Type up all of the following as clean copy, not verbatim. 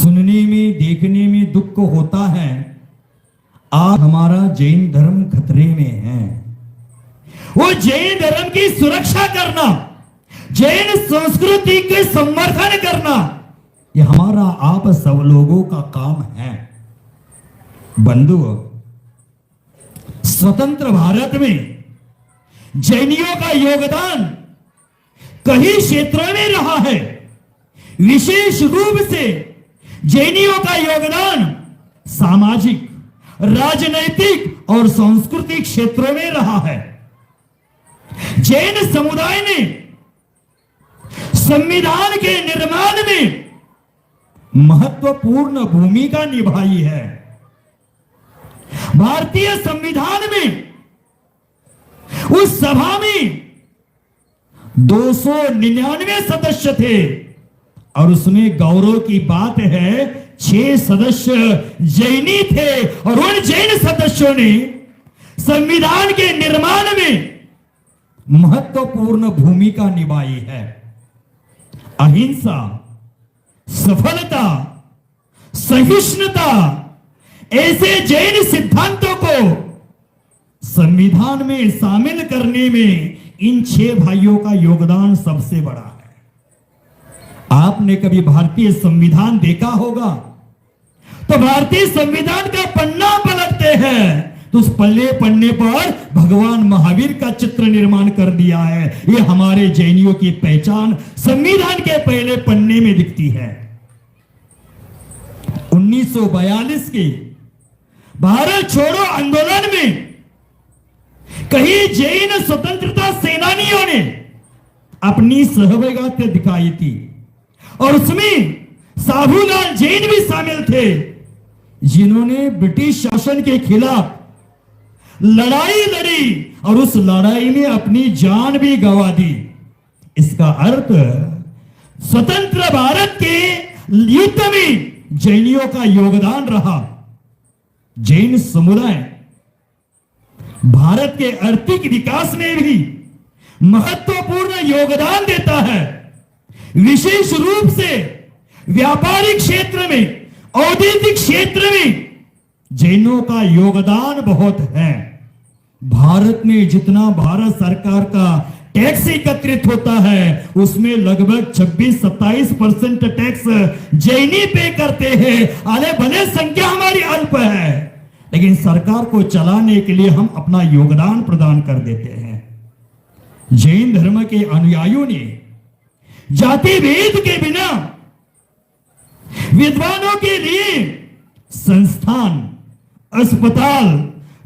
सुनने में देखने में दुख होता है, आज हमारा जैन धर्म खतरे में है। वो जैन धर्म की सुरक्षा करना, जैन संस्कृति के संवर्धन करना, ये हमारा आप सब लोगों का काम है। बंधुओं, स्वतंत्र भारत में जैनियों का योगदान कई क्षेत्रों में रहा है। विशेष रूप से जैनियों का योगदान सामाजिक, राजनैतिक और सांस्कृतिक क्षेत्रों में रहा है। जैन समुदाय ने संविधान के निर्माण में महत्वपूर्ण भूमिका निभाई है। भारतीय संविधान में उस सभा में 299 सदस्य थे और उसमें गौरव की बात है 6 सदस्य जैनी थे और उन जैन सदस्यों ने संविधान के निर्माण में महत्वपूर्ण भूमिका निभाई है। अहिंसा, सफलता, सहिष्णुता ऐसे जैन सिद्धांतों को संविधान में शामिल करने में इन 6 भाइयों का योगदान सबसे बड़ा है। आपने कभी भारतीय संविधान देखा होगा तो भारतीय संविधान का पन्ना पलटते हैं तो उस पन्ने पर भगवान महावीर का चित्र निर्माण कर दिया है। ये हमारे जैनियों की पहचान संविधान के पहले पन्ने में दिखती है। 1942 के भारत छोड़ो आंदोलन में कई जैन स्वतंत्रता सेनानियों ने अपनी सहभागिता दिखाई थी और उसमें साहूलाल जैन भी शामिल थे, जिन्होंने ब्रिटिश शासन के खिलाफ लड़ाई लड़ी और उस लड़ाई में अपनी जान भी गंवा दी। इसका अर्थ स्वतंत्र भारत के युद्ध में जैनियों का योगदान रहा। जैन समुदाय भारत के आर्थिक विकास में भी महत्वपूर्ण योगदान देता है। विशेष रूप से व्यापारिक क्षेत्र में, औद्योगिक क्षेत्र में जैनों का योगदान बहुत है। भारत में जितना भारत सरकार का टैक्स एकत्रित होता है उसमें लगभग 26-27% टैक्स जैनी पे करते हैं। आले भले संख्या हमारी अल्प है, लेकिन सरकार को चलाने के लिए हम अपना योगदान प्रदान कर देते हैं। जैन धर्म के अनुयायियों ने जाति भेद के बिना विद्वानों के लिए संस्थान, अस्पताल,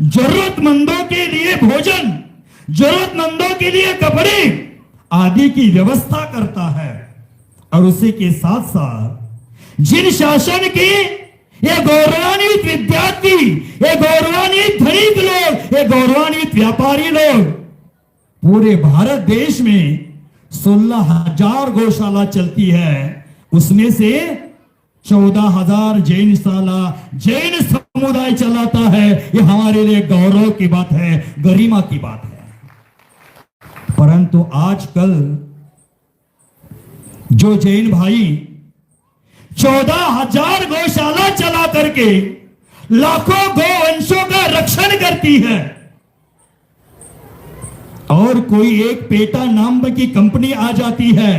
जरूरतमंदों के लिए भोजन, जरूरतमंदों के लिए कपड़े आदि की व्यवस्था करता है। और उसी के साथ साथ जिन शासन के ये गौरवान्वित विद्यार्थी, ये गौरवान्वित धनिक लोग, ये गौरवान्वित व्यापारी लोग पूरे भारत देश में 16,000 गौशाला चलती है, उसमें से 14,000 जैनशाला जैन समुदाय चलाता है। ये हमारे लिए गौरव की बात है, गरिमा की बात है। परंतु आजकल जो जैन भाई 14,000 गौशाला चला करके लाखों गौवंशों का रक्षण करती है और कोई एक पेटा नाम की कंपनी आ जाती है,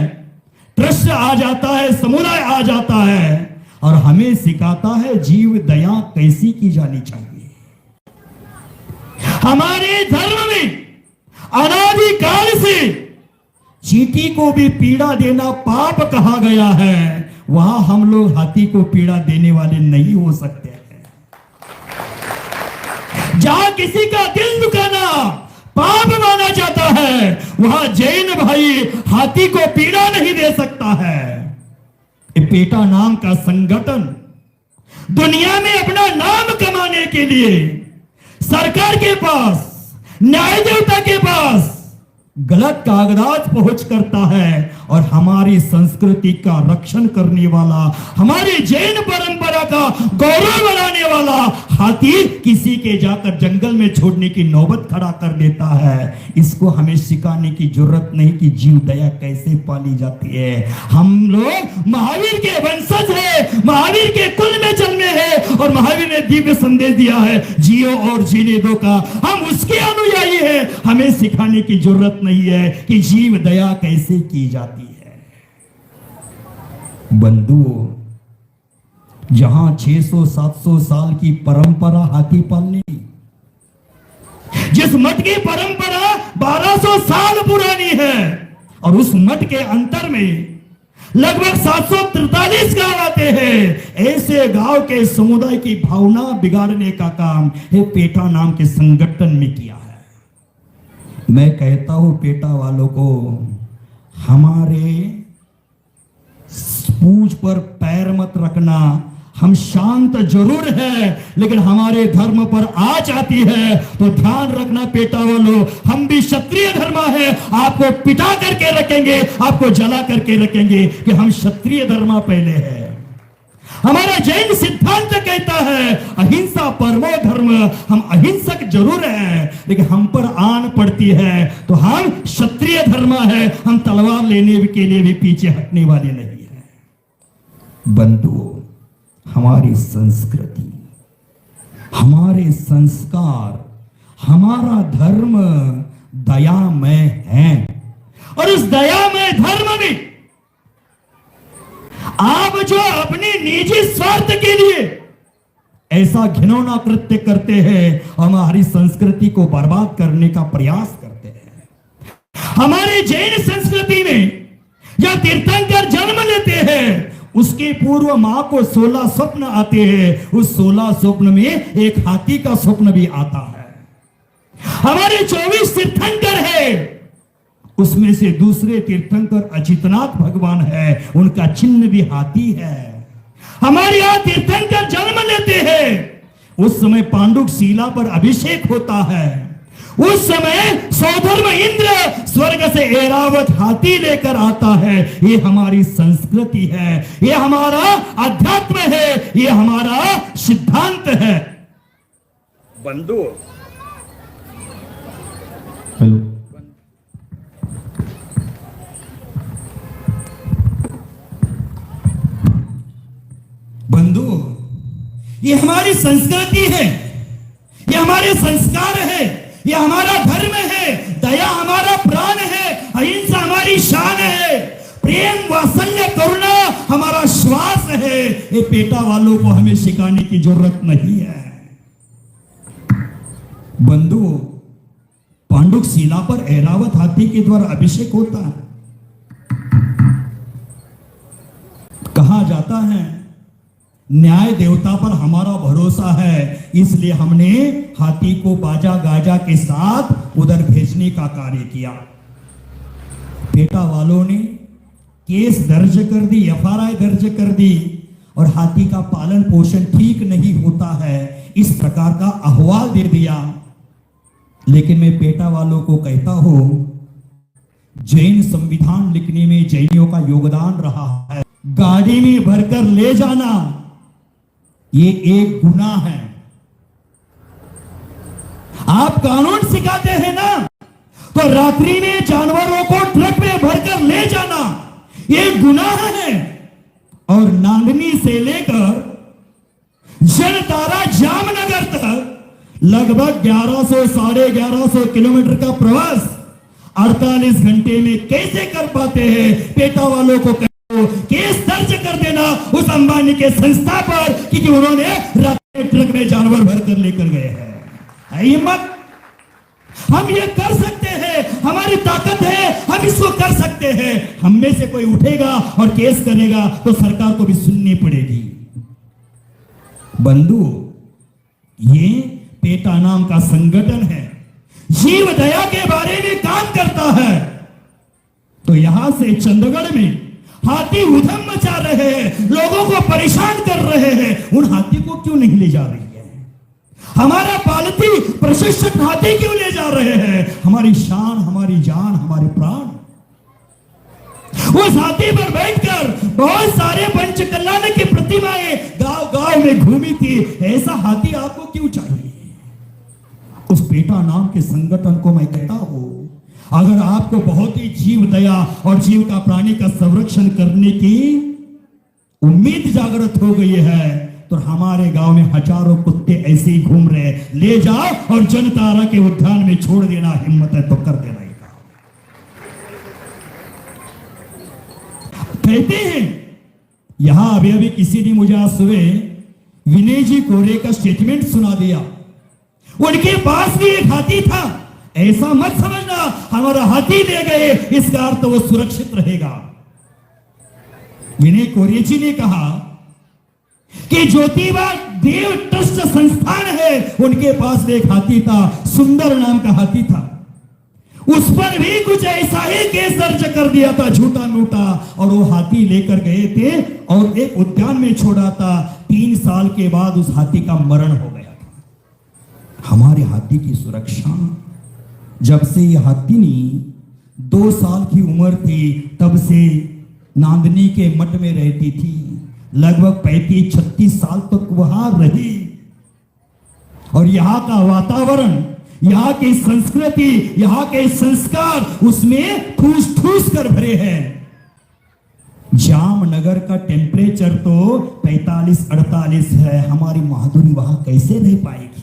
ट्रस्ट आ जाता है, समुदाय आ जाता है और हमें सिखाता है जीव दया कैसी की जानी चाहिए। हमारे धर्म में अनादिकाल से चींटी को भी पीड़ा देना पाप कहा गया है। वहां हम लोग हाथी को पीड़ा देने वाले नहीं हो सकते हैं। जहां किसी का दिल दुखाना पाप माना जाता है, वहां जैन भाई हाथी को पीड़ा नहीं दे सकता है। पेटा नाम का संगठन दुनिया में अपना नाम कमाने के लिए सरकार के पास, न्याय देवता के पास गलत कागजात पहुंच करता है और हमारी संस्कृति का रक्षण करने वाला, हमारी जैन परंपरा का गौरव बढ़ाने वाला हाथी किसी के जाकर जंगल में छोड़ने की नौबत खड़ा कर देता है। इसको हमें सिखाने की जरूरत नहीं कि जीव दया कैसे पाली जाती है। हम लोग महावीर के वंशज हैं, महावीर के कुल में जन्मे हैं और महावीर ने दिव्य संदेश दिया है, जियो और जीने दो का। हम उसके अनुयायी हैं। हमें सिखाने की जरूरत नहीं है कि जीव दया कैसे की जाती है। बंधुओं, जहां 600-700 साल की परंपरा हाथी पालने की, जिस मठ की परंपरा 1200 साल पुरानी है, और उस मठ के अंतर में लगभग 743 गांव आते हैं, ऐसे गांव के समुदाय की भावना बिगाड़ने का काम ये पेटा नाम के संगठन में किया है। मैं कहता हूं पेटा वालों को, हमारे पूंछ पर पैर मत रखना। हम शांत जरूर है, लेकिन हमारे धर्म पर आँच आती है तो ध्यान रखना पेटा वालों, हम भी क्षत्रिय धर्म है। आपको पिटा करके रखेंगे, आपको जला करके रखेंगे कि हम क्षत्रिय धर्म पहले है। हमारा जैन सिद्धांत कहता है अहिंसा परमो धर्म। हम अहिंसक जरूर है, लेकिन हम पर आन पड़ती है तो हम क्षत्रिय धर्म है। हम तलवार लेने के लिए भी पीछे हटने वाले नहीं है। बंधुओं, हमारी संस्कृति, हमारे संस्कार, हमारा धर्म दयामय है, और उस दयामय धर्म में आप जो अपने निजी स्वार्थ के लिए ऐसा घिनौना कृत्य करते हैं, हमारी संस्कृति को बर्बाद करने का प्रयास करते हैं। हमारे जैन संस्कृति में या तीर्थंकर जन्म लेते हैं, उसके पूर्व मां को 16 स्वप्न आते हैं। उस 16 स्वप्न में एक हाथी का स्वप्न भी आता है। हमारे 24 तीर्थंकर है, उसमें से दूसरे तीर्थंकर अचितनाथ भगवान है, उनका चिन्ह भी हाथी है। हमारे यहां तीर्थंकर जन्म लेते हैं, उस समय पांडुक शिला पर अभिषेक होता है। उस समय सौधर्म इंद्र स्वर्ग से ऐरावत हाथी लेकर आता है। ये हमारी संस्कृति है, ये हमारा अध्यात्म है, ये हमारा सिद्धांत है। बंधु, हेलो, बंधु, ये हमारी संस्कृति है, ये हमारे संस्कार है, ये हमारा धर्म है। दया हमारा प्राण है, अहिंसा हमारी शान है, प्रेम वात्सल्य करुणा हमारा श्वास है। ये पेटा वालों को हमें सिखाने की जरूरत नहीं है। बंधु, पांडुक शिला पर ऐरावत हाथी के द्वारा अभिषेक होता है। कहा जाता है न्याय देवता पर हमारा भरोसा है, इसलिए हमने हाथी को बाजा गाजा के साथ उधर भेजने का कार्य किया। पेटा वालों ने केस दर्ज कर दी, एफआईआर दर्ज कर दी, और हाथी का पालन पोषण ठीक नहीं होता है, इस प्रकार का अहवाल दे दिया। लेकिन मैं पेटा वालों को कहता हूं, जैन संविधान लिखने में जैनियों का योगदान रहा है। गाड़ी में भरकर ले जाना ये एक गुनाह है। आप कानून सिखाते हैं ना, तो रात्रि में जानवरों को ट्रक में भरकर ले जाना ये गुनाह है। और नांदनी से लेकर जनतारा जामनगर तक लगभग 1100 साढ़े 1100 किलोमीटर का प्रवास 48 घंटे में कैसे कर पाते हैं? पेटा वालों को केस दर्ज कर देना उस अंबानी के संस्था पर कि उन्होंने रात में ट्रक में जानवर भरकर लेकर गए हैं। हिम्मत, हम ये कर सकते हैं, हमारी ताकत है, हम इसको कर सकते हैं। हम में से कोई उठेगा और केस करेगा तो सरकार को भी सुननी पड़ेगी। बंधु, ये पेटा नाम का संगठन है, जीव दया के बारे में काम करता है। तो यहां से चंडगढ़ में हाथी उधम मचा रहे हैं, लोगों को परेशान कर रहे हैं, उन हाथी को क्यों नहीं ले जा रही है? हमारा पालती प्रशिक्षित हाथी क्यों ले जा रहे हैं? हमारी शान, हमारी जान, हमारे प्राण उस हाथी पर बैठकर बहुत सारे पंच कल्याण की प्रतिमाएं गांव गांव में घूमी थी। ऐसा हाथी आपको क्यों चाहिए? उस पेटा नाम के संगठन को मैं कहता हूं, अगर आपको बहुत ही जीव दया और जीव का प्राणी का संरक्षण करने की उम्मीद जागृत हो गई है, तो हमारे गांव में हजारों कुत्ते ऐसे ही घूम रहे, ले जाओ और जनतारा के उद्यान में छोड़ देना, हिम्मत है तो कर देना। कहते हैं यहां अभी अभी किसी ने मुझे आज सुबह विनय जी कोरे का स्टेटमेंट सुना दिया। उनके पास भी एक हाथी था, ऐसा मत समझना हमारा हाथी ले गए इसका अर्थ वो सुरक्षित रहेगा। विनय कोरे जी ने कहा कि ज्योतिबा देव ट्रस्ट संस्थान है, उनके पास एक हाथी था, सुंदर नाम का हाथी था, उस पर भी कुछ ऐसा ही केस दर्ज कर दिया था झूठा मूठा, और वो हाथी लेकर गए थे और एक उद्यान में छोड़ा था। 3 साल के बाद उस हाथी का मरण हो गया था। हमारे हाथी की सुरक्षा, जब से ये हाथीनी 2 साल की उम्र थी तब से नांदनी के मठ में रहती थी, लगभग 35-36 साल तक वहां रही, और यहाँ का वातावरण, यहाँ की संस्कृति, यहाँ के संस्कार उसमें ठूस ठूस कर भरे हैं। जामनगर का टेम्परेचर तो 45-48 है, हमारी माधुरी वहां कैसे रह पाएगी?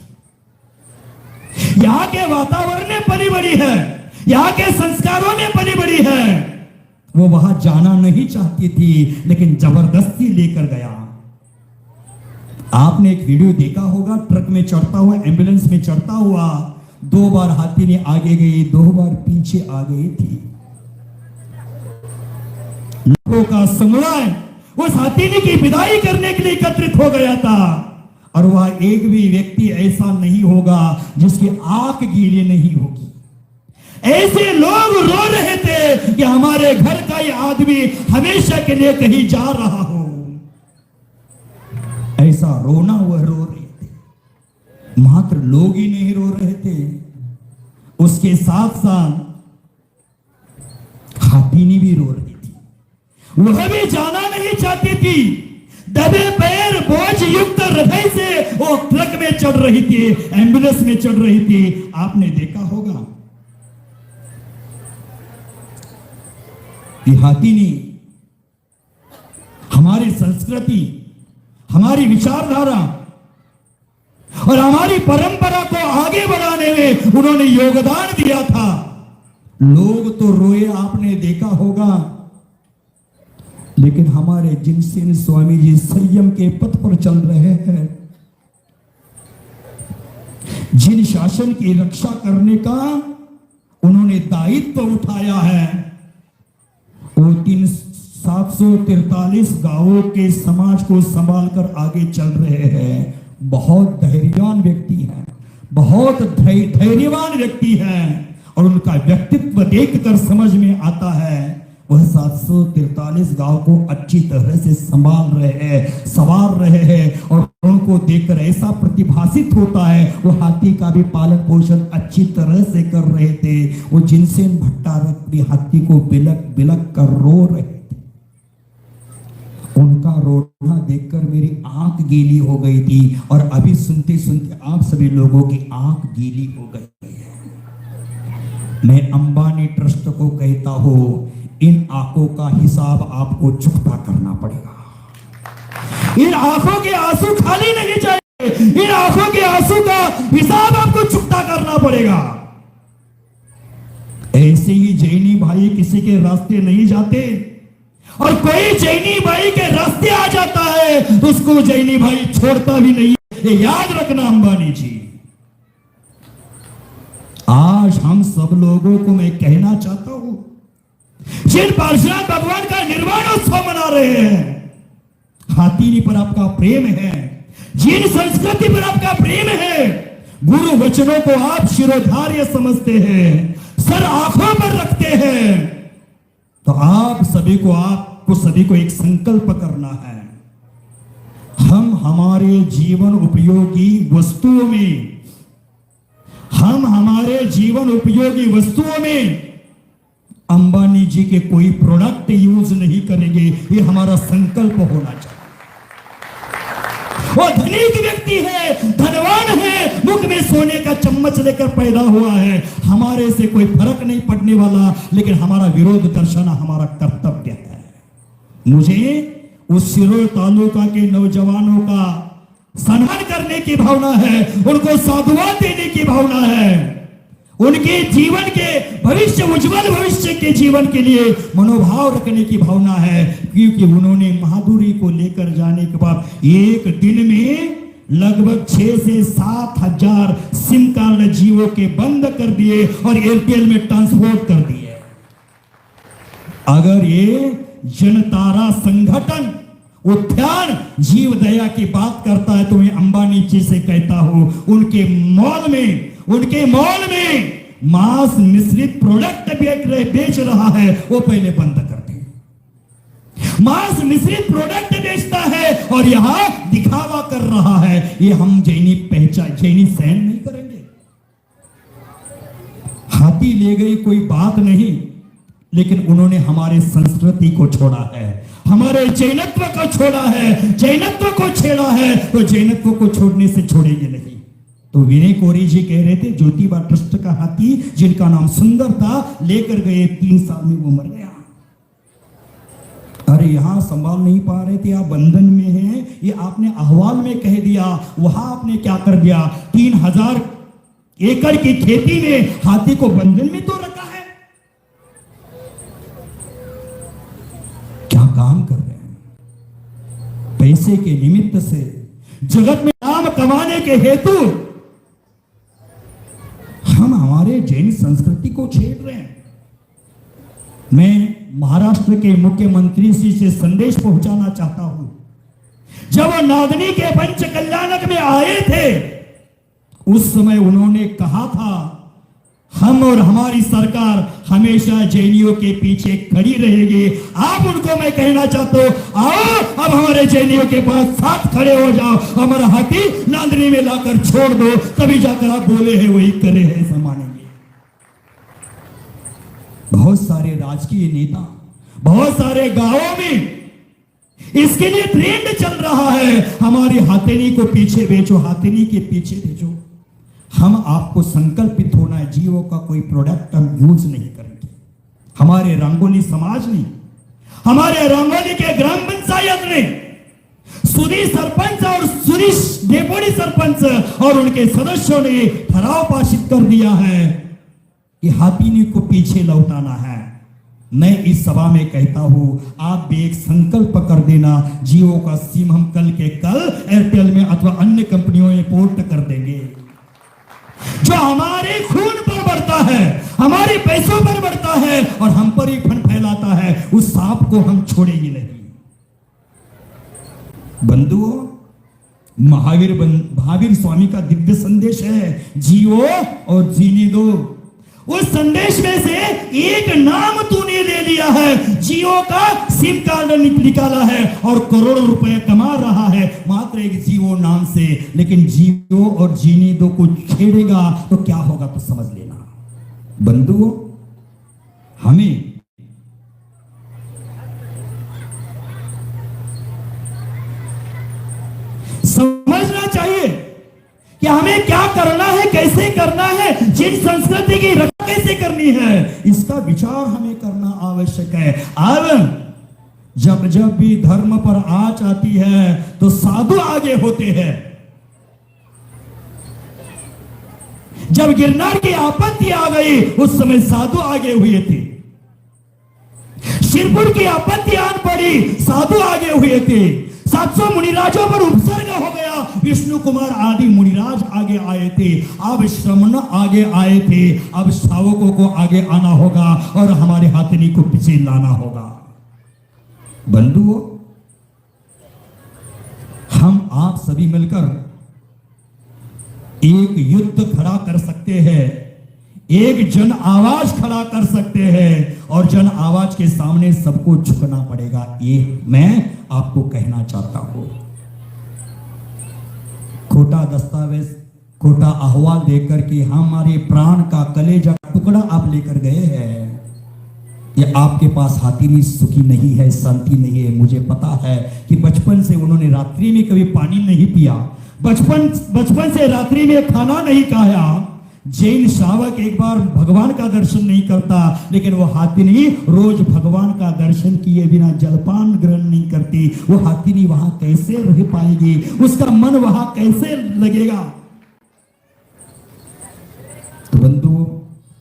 यहाँ के वातावरण में पली बड़ी है, यहाँ के संस्कारों में पली बड़ी है। वो वहां जाना नहीं चाहती थी, लेकिन जबरदस्ती लेकर गया। आपने एक वीडियो देखा होगा, ट्रक में चढ़ता हुआ, एम्बुलेंस में चढ़ता हुआ, 2 बार हाथी ने आगे गई, 2 बार पीछे आ गई थी। लोगों का समुदाय उस हाथीनी की विदाई करने के लिए एकत्रित हो गया था, और वह एक भी व्यक्ति ऐसा नहीं होगा जिसकी आंख गीली नहीं होगी। ऐसे लोग रो रहे थे कि हमारे घर का ये आदमी हमेशा के लिए कहीं जा रहा हो। ऐसा रोना वह रो रहे थे। मात्र लोग ही नहीं रो रहे थे, उसके साथ साथ हाथीनी भी रो रही थी। वह भी जाना नहीं चाहती थी, दबे पैर बोझ युक्त हृदय से वो ट्रक में चढ़ रही थी, एम्बुलेंस में चढ़ रही थी। आपने देखा होगा कि हाथीनी हमारी संस्कृति, हमारी विचारधारा और हमारी परंपरा को आगे बढ़ाने में उन्होंने योगदान दिया था। लोग तो रोए, आपने देखा होगा, लेकिन हमारे जिनसेन स्वामी जी संयम के पथ पर चल रहे हैं। जिन शासन की रक्षा करने का उन्होंने दायित्व उठाया है, वो 743 गांवों के समाज को संभाल कर आगे चल रहे हैं। बहुत धैर्यवान व्यक्ति हैं, बहुत धैर्यवान व्यक्ति हैं, और उनका व्यक्तित्व देखकर समझ में आता है वह 743 गांव को अच्छी तरह से संभाल रहे हैं, संवार रहे हैं, और उनको देखकर ऐसा प्रतिभासित होता है वो हाथी का भी पालन पोषण अच्छी तरह से कर रहे थे। वो जिनसेन भट्टारक भी हाथी को बिलक बिलक कर रो रहे थे। उनका रोना देखकर मेरी आंख गीली हो गई थी, और अभी सुनते सुनते आप सभी लोगों की आंख गीली हो गई है। मैं अंबानी ट्रस्ट को कहता हूं, इन आंखों का हिसाब आपको चुकता करना पड़ेगा। इन आंखों के आंसू खाली नहीं चाहिए, इन आंखों के आंसू का हिसाब आपको चुकता करना पड़ेगा। ऐसे ही जैनी भाई किसी के रास्ते नहीं जाते, और कोई जैनी भाई के रास्ते आ जाता है तो उसको जैनी भाई छोड़ता भी नहीं। ये याद रखना अंबानी जी। आज हम सब लोगों को मैं कहना चाहता हूं, जिन परशुराम भगवान का निर्वाणोत्सव मना रहे हैं, हाथीनी पर आपका प्रेम है, जिन संस्कृति पर आपका प्रेम है, गुरु वचनों को आप शिरोधार्य समझते हैं, सर आंखों पर रखते हैं, तो आप सभी को एक संकल्प करना है। हम हमारे जीवन उपयोगी वस्तुओं में अंबानी जी के कोई प्रोडक्ट यूज नहीं करेंगे। ये हमारा संकल्प होना चाहिए। वो धनिक व्यक्ति है, धनवान है, मुख में सोने का चम्मच लेकर पैदा हुआ है, हमारे से कोई फर्क नहीं पड़ने वाला, लेकिन हमारा विरोध दर्शाना हमारा कर्तव्य है। मुझे उस सिरोर तालुका के नौजवानों का सम्मान करने की भावना है, उनको साधुवाद देने की भावना है, उनके जीवन के भविष्य, उज्जवल भविष्य के जीवन के लिए मनोभाव रखने की भावना है, क्योंकि उन्होंने महादुरी को लेकर जाने के बाद एक दिन में लगभग 6 से 7 हजार सिम कार्ड जियो के बंद कर दिए और एयरटेल में ट्रांसपोर्ट कर दिए। अगर ये जनतारा संगठन उत्थान जीव दया की बात करता है तो मैं अंबानी जी से कहता हूं, उनके मॉल में मांस मिश्रित प्रोडक्ट बेच रहा है, वो पहले बंद कर दे। मांस मिश्रित प्रोडक्ट बेचता है और यहां दिखावा कर रहा है, ये हम जैनी सहन नहीं करेंगे। हाथी ले गई कोई बात नहीं, लेकिन उन्होंने हमारे संस्कृति को छोड़ा है, हमारे जैनत्व को छोड़ा है, जैनत्व को छेड़ा है, तो जैनत्व को छोड़ने से छोड़ेंगे नहीं। तो विनय कोरी जी कह रहे थे, ज्योतिबा ट्रस्ट का हाथी जिनका नाम सुंदर था, लेकर गए 3 साल में वो मर गया। अरे यहां संभाल नहीं पा रहे थे, आप बंधन में हैं, ये आपने अहवाल में कह दिया, वहां आपने क्या कर दिया, 3000 एकड़ की खेती में हाथी को बंधन में तो रखा है। क्या काम कर रहे हैं? पैसे के निमित्त से, जगत में नाम कमाने के हेतु हम हमारे जैन संस्कृति को छेड़ रहे हैं। मैं महाराष्ट्र के मुख्यमंत्री जी से संदेश पहुंचाना चाहता हूं, जब वो नागनी के पंच कल्याणक में आए थे, उस समय उन्होंने कहा था, हम और हमारी सरकार हमेशा जैनियों के पीछे खड़ी रहेगी। आप उनको मैं कहना चाहता हूं, आओ अब हमारे जैनियों के पास साथ खड़े हो जाओ, हमारा हाथी नांदनी में लाकर छोड़ दो, तभी जाकर आप बोले हैं वही करे हैं ऐसा मानेंगे। बहुत सारे राजकीय नेता, बहुत सारे गांवों में इसके लिए ट्रेंड चल रहा है, हमारी हाथेनी को पीछे भेजो, हाथेनी के पीछे भेजो। हम आपको संकल्पित होना है, जीवों का कोई प्रोडक्ट हम यूज नहीं करेंगे। हमारे रंगोली समाज ने, हमारे रंगोली के ग्राम पंचायत ने, सुधी सरपंच और सुधी डेपुटी सरपंच और उनके सदस्यों ने ठराव पारित कर दिया है कि हाथीनी को पीछे लौटाना है। मैं इस सभा में कहता हूं, आप भी एक संकल्प कर देना, जियो का सिम हम कल के कल एयरटेल में अथवा अन्य कंपनियों में पोर्ट कर देंगे। जो हमारे खून पर बढ़ता है, हमारे पैसों पर बढ़ता है और हम पर ही फन फैलाता है, उस सांप को हम छोड़ेंगे नहीं। बंधुओं, महावीर स्वामी का दिव्य संदेश है, जियो और जीने दो। उस संदेश में से एक नाम तूने ले लिया है, जियो का सिम कार्ड निकाला है और करोड़ों रुपए कमा रहा है मात्र एक जियो नाम से। लेकिन जियो और जीने दो को छेड़ेगा तो क्या होगा तो समझ लेना। बंधुओं, हमें समझना चाहिए कि हमें क्या करना है, कैसे करना है, जिन संस्कृति की रक्षा कैसे करनी है, इसका विचार हमें करना आवश्यक है। अब जब भी धर्म पर आंच आती है तो साधु आगे होते हैं। जब गिरनार की आपत्ति आ गई उस समय साधु आगे हुए थे। शिरपुर की आपत्ति आन पड़ी, साधु आगे हुए थे। 700 मुनिराजों पर उपसर्ग हो गया, विष्णु कुमार आदि मुनिराज आगे आए थे। अब श्रमण आगे आए थे, अब श्रावकों को आगे आना होगा और हमारे हाथनी को पीछे लाना होगा। बंधुओं, हम आप सभी मिलकर एक युद्ध खड़ा कर सकते हैं, एक जन आवाज खड़ा कर सकते हैं और जन आवाज के सामने सबको झुकना पड़ेगा। ये मैं आपको कहना चाहता हूं। खोटा दस्तावेज, खोटा अहवाल देकर के हमारे प्राण का कलेजा टुकड़ा आप लेकर गए हैं। ये आपके पास हाथी सुखी नहीं है, शांति नहीं है। मुझे पता है कि बचपन से उन्होंने रात्रि में कभी पानी नहीं पिया, बचपन से रात्रि में खाना नहीं खाया, जैन श्रावक एक बार भगवान का दर्शन नहीं करता, लेकिन वो हाथिनी रोज भगवान का दर्शन किए बिना जलपान ग्रहण नहीं करती। वो हाथिनी वहां कैसे रह पाएगी, उसका मन वहां कैसे लगेगा। तो बंधु,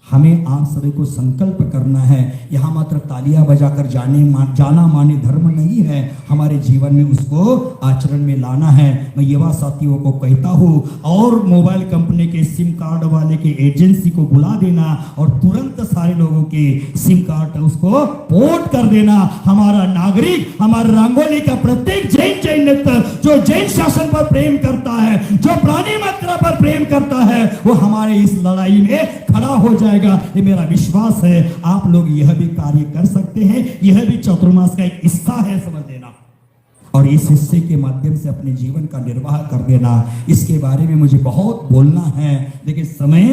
हमें आप सभी को संकल्प करना है। यहाँ मात्र तालियां बजाकर जाना माने धर्म नहीं है, हमारे जीवन में उसको आचरण में लाना है। मैं युवा साथियों को कहता हूँ, और मोबाइल कंपनी के सिम कार्ड वाले के एजेंसी को बुला देना और तुरंत सारे लोगों के सिम कार्ड उसको पोर्ट कर देना। हमारा नागरिक, हमारे रंगोली का प्रत्येक जैन नेता जो जैन शासन पर प्रेम करता है, जो प्राणी मात्रा पर प्रेम करता है, वो हमारे इस लड़ाई में खड़ा हो जाए। ये मेरा विश्वास है। आप लोग यह भी कार्य कर सकते हैं, यह भी चातुर्मास का एक हिस्सा है, समझ लेना, और इस हिस्से के माध्यम से अपने जीवन का निर्वाह कर देना। इसके बारे में मुझे बहुत बोलना है, लेकिन समय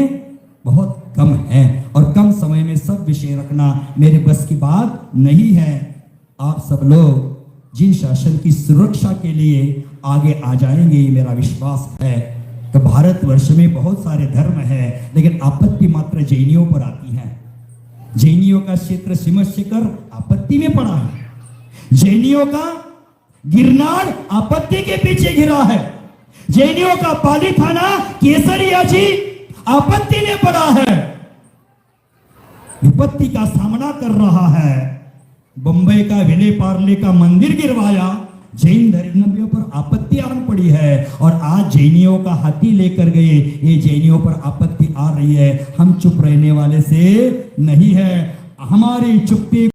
बहुत कम है और कम समय में सब विषय रखना मेरे बस की बात नहीं है। आप सब लोग जिन शासन की सुरक्षा के लिए आगे आ जाएंगे, ये मेरा विश्वास है। तो भारतवर्ष में बहुत सारे धर्म है, लेकिन आपत्ति मात्र जैनियों पर आती है। जैनियों का क्षेत्र सिमशिखर आपत्ति में पड़ा है। जैनियों का गिरनार आपत्ति के पीछे घिरा है। जैनियों का पाली थाना केसरिया जी आपत्ति में पड़ा है, विपत्ति का सामना कर रहा है। बंबई का विले पार्ले का मंदिर गिरवाया, जैन धर्मियों पर आपत्ति आन पड़ी है, और आज जैनियों का हाथी लेकर गए, ये जैनियों पर आपत्ति आ रही है। हम चुप रहने वाले से नहीं है, हमारी चुप्पी